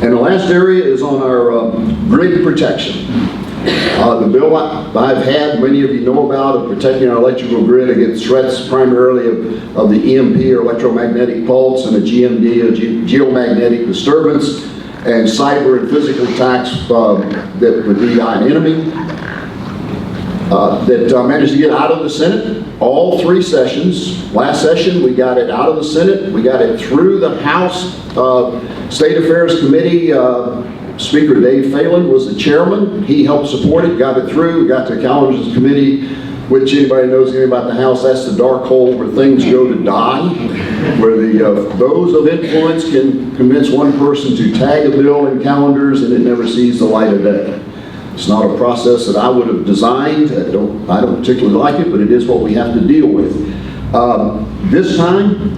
And the last area is on our grid protection. The bill I've had, many of you know about, of protecting our electrical grid against threats primarily of the EMP or electromagnetic pulse and a GMD, a geomagnetic disturbance, and cyber and physical attacks that would be by an enemy. That managed to get out of the Senate all 3 sessions. Last session we got it out of the Senate, we got it through the House State Affairs Committee. Speaker Dave Phelan was the chairman. He helped support it, got it through, got to Callender's committee, which anybody knows anything about the House, that's the dark hole where things go to die, where those of influence can convince one person to tag a bill in calendars and it never sees the light of day. It's not a process that I would have designed. I don't particularly like it, but it is what we have to deal with. This time,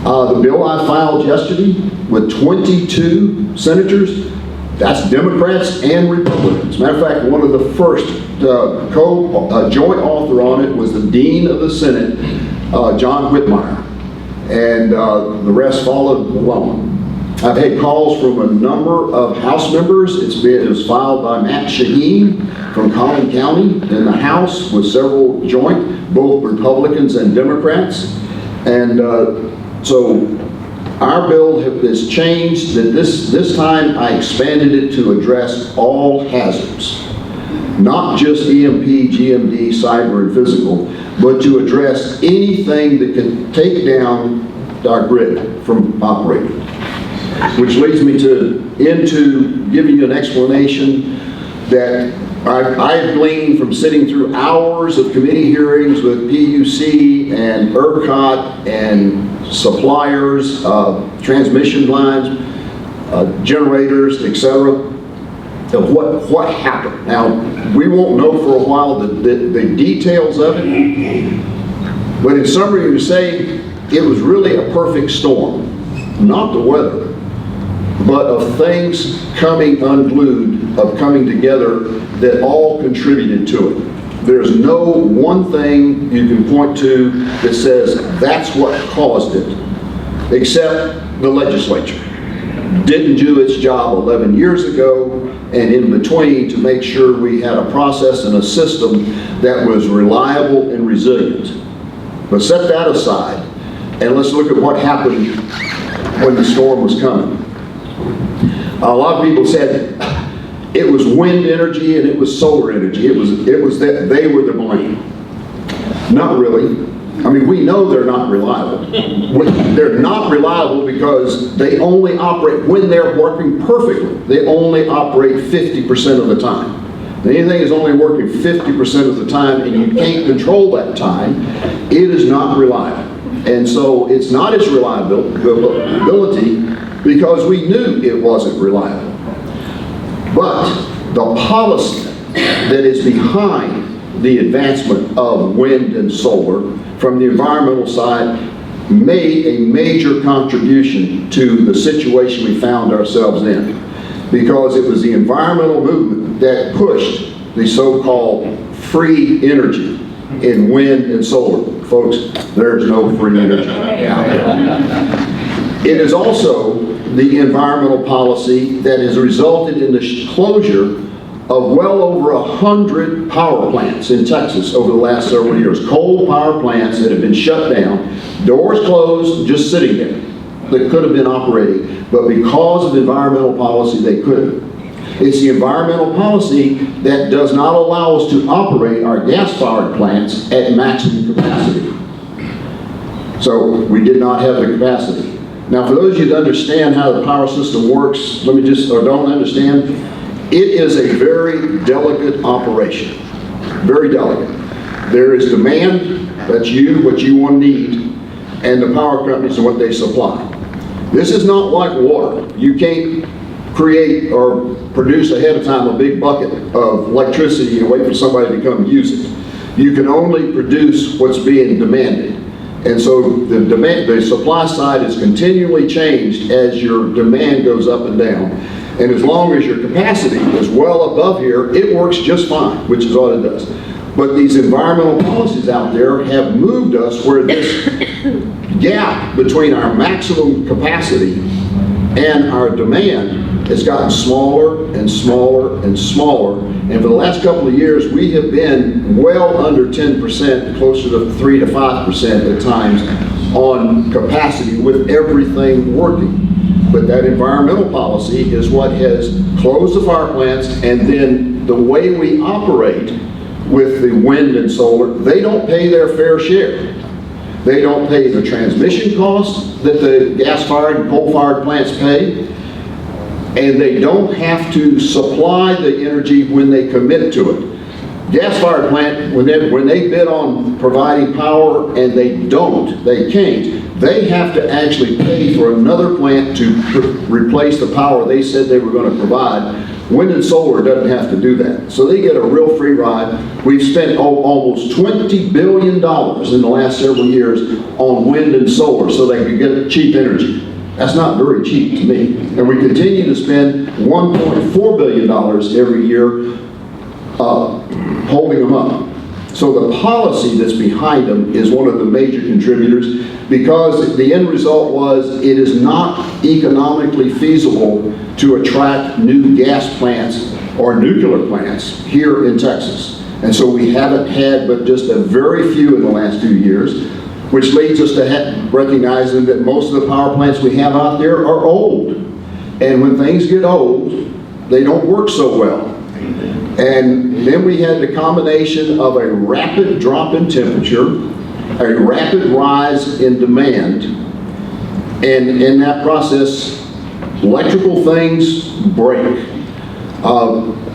the bill I filed yesterday with 22 senators, that's Democrats and Republicans. Matter of fact, one of the first joint author on it was the Dean of the Senate, John Whitmire, and the rest followed along. I've had calls from a number of House members. It was filed by Matt Shaheen from Collin County in the House with several joint, both Republicans and Democrats. And so our bill has changed. That this time I expanded it to address all hazards, not just EMP, GMD, cyber, and physical, but to address anything that can take down our grid from operating. Which leads me into giving you an explanation that I've gleaned from sitting through hours of committee hearings with PUC and ERCOT and suppliers, transmission lines, generators, etc. of what happened. Now, we won't know for a while the details of it, but in summary, we say it was really a perfect storm. Not the weather, but of things coming unglued, of coming together that all contributed to it. There's no one thing you can point to that says that's what caused it, except the legislature didn't do its job 11 years ago and in between to make sure we had a process and a system that was reliable and resilient. But set that aside and let's look at what happened when the storm was coming. A lot of people said it was wind energy and it was solar energy. It was that they were to blame. Not really. I mean, we know they're not reliable. They're not reliable because they only operate, when they're working perfectly, they only operate 50% of the time. Anything is only working 50% of the time and you can't control that time, it is not reliable. And so it's not its reliability because we knew it wasn't reliable. But the policy that is behind the advancement of wind and solar from the environmental side made a major contribution to the situation we found ourselves in, because it was the environmental movement that pushed the so-called free energy in wind and solar. Folks, there's no free energy. It is also the environmental policy that has resulted in the closure of well over 100 power plants in Texas over the last several years. Coal power plants that have been shut down, doors closed, just sitting there, that could have been operating, but because of environmental policy, they couldn't. It's the environmental policy that does not allow us to operate our gas-fired plants at maximum capacity. So we did not have the capacity. Now, for those of you that understand how the power system works, or don't understand, it is a very delicate operation. Very delicate. There is demand, that's what you want to need, and the power companies are what they supply. This is not like water. You can't create or produce ahead of time a big bucket of electricity and wait for somebody to come use it. You can only produce what's being demanded. And so the supply side is continually changed as your demand goes up and down. And as long as your capacity is well above here, it works just fine, which is all it does. But these environmental policies out there have moved us where this gap between our maximum capacity And our demand has gotten smaller and smaller and smaller. And for the last couple of years, we have been well under 10%, closer to 3 to 5% at times on capacity with everything working. But that environmental policy is what has closed the power plants, and then the way we operate with the wind and solar, they don't pay their fair share. They don't pay the transmission costs that the gas-fired and coal-fired plants pay, and they don't have to supply the energy when they commit to it. Gas-fired plant, when they bid on providing power and they can't, they have to actually pay for another plant to replace the power they said they were going to provide. Wind and solar doesn't have to do that. So they get a real free ride. We've spent almost $20 billion in the last several years on wind and solar so they can get cheap energy. That's not very cheap to me. And we continue to spend $1.4 billion every year holding them up. So the policy that's behind them is one of the major contributors, because the end result was it is not economically feasible to attract new gas plants or nuclear plants here in Texas. And so we haven't had but just a very few in the last 2 years, which leads us to recognizing that most of the power plants we have out there are old. And when things get old, they don't work so well. And then we had the combination of a rapid drop in temperature, a rapid rise in demand, and in that process, electrical things break.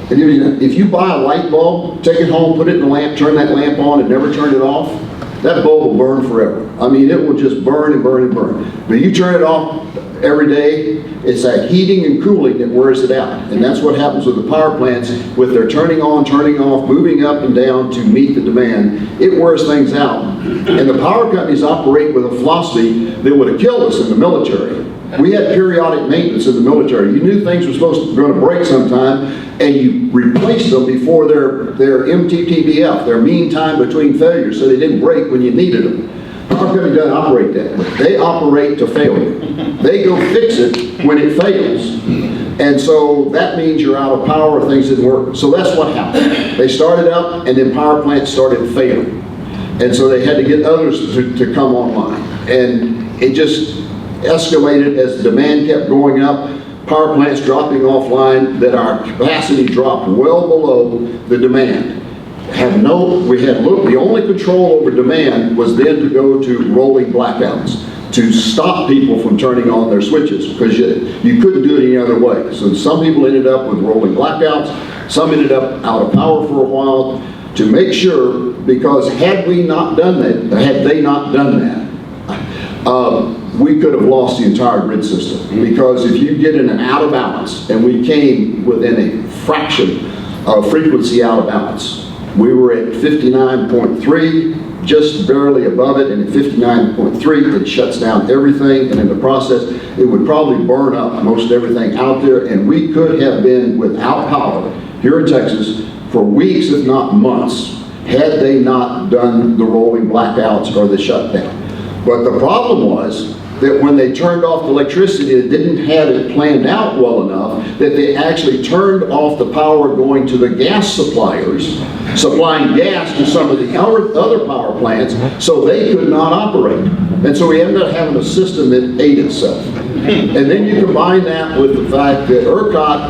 If you buy a light bulb, take it home, put it in the lamp, turn that lamp on, and never turn it off, that bulb will burn forever. I mean, it will just burn and burn and burn. But you turn it off every day, it's that heating and cooling that wears it out. And that's what happens with the power plants, with their turning on, turning off, moving up and down to meet the demand. It wears things out. And the power companies operate with a philosophy that would have killed us in the military. We had periodic maintenance in the military. You knew things were going to break sometime, and you replaced them before their MTTBF, their mean time between failures, so they didn't break when you needed them. Power company doesn't operate that way. They operate to failure. They go fix it when it fails. And so that means you're out of power or things didn't work. So that's what happened. They started out, and then power plants started failing. And so they had to get others to come online. And it just escalated as the demand kept going up, power plants dropping offline, that our capacity dropped well below the demand. The only control over demand was then to go to rolling blackouts to stop people from turning on their switches, because you couldn't do it any other way. So some people ended up with rolling blackouts, some ended up out of power for a while, to make sure, because had they not done that, we could have lost the entire grid system. Because if you get in an out of balance, and we came within a fraction of frequency out of balance, we were at 59.3, just barely above it, and at 59.3, it shuts down everything, and in the process, it would probably burn up most everything out there, and we could have been without power here in Texas for weeks, if not months, had they not done the rolling blackouts or the shutdown. But the problem was that when they turned off the electricity, they didn't have it planned out well enough that they actually turned off the power going to the gas suppliers, supplying gas to some of the other power plants, so they could not operate. And so we ended up having a system that ate itself. And then you combine that with the fact that ERCOT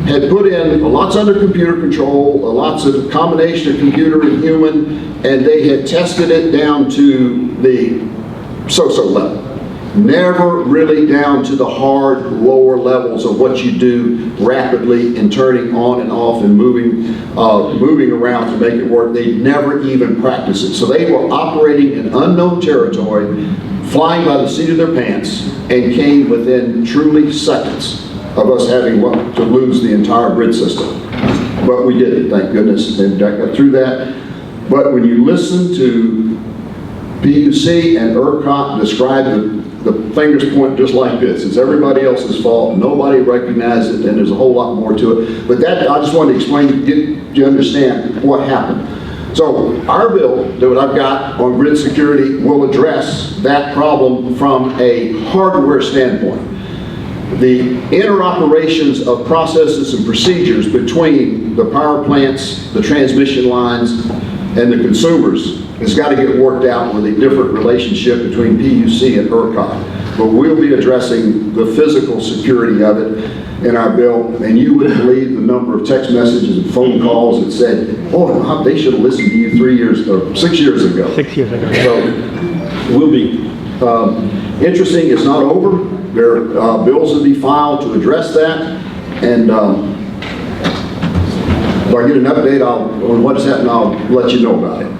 had put in lots under computer control, lots of combination of computer and human, and they had tested it down to the so-so level. Never really down to the hard lower levels of what you do rapidly and turning on and off and moving around to make it work. They never even practiced it. So they were operating in unknown territory, flying by the seat of their pants, and came within truly seconds of us having to lose the entire grid system. But we did it, thank goodness, and I got through that. But when you listen to PUC and ERCOT describe the fingers point just like this. It's everybody else's fault. Nobody recognized it, and there's a whole lot more to it. But that, I just wanted to explain to get you understand what happened. So our bill that I've got on grid security will address that problem from a hardware standpoint. the interoperations of processes and procedures between the power plants, the transmission lines, and the consumers has got to get worked out with a different relationship between PUC and ERCOT. But we'll be addressing the physical security of it in our bill, and you wouldn't believe the number of text messages and phone calls that said, oh, they should have listened to you 6 years ago. 6 years ago. So we'll be interesting. It's not over. There are bills to be filed to address that, and if I get an update on what's happening, I'll let you know about it.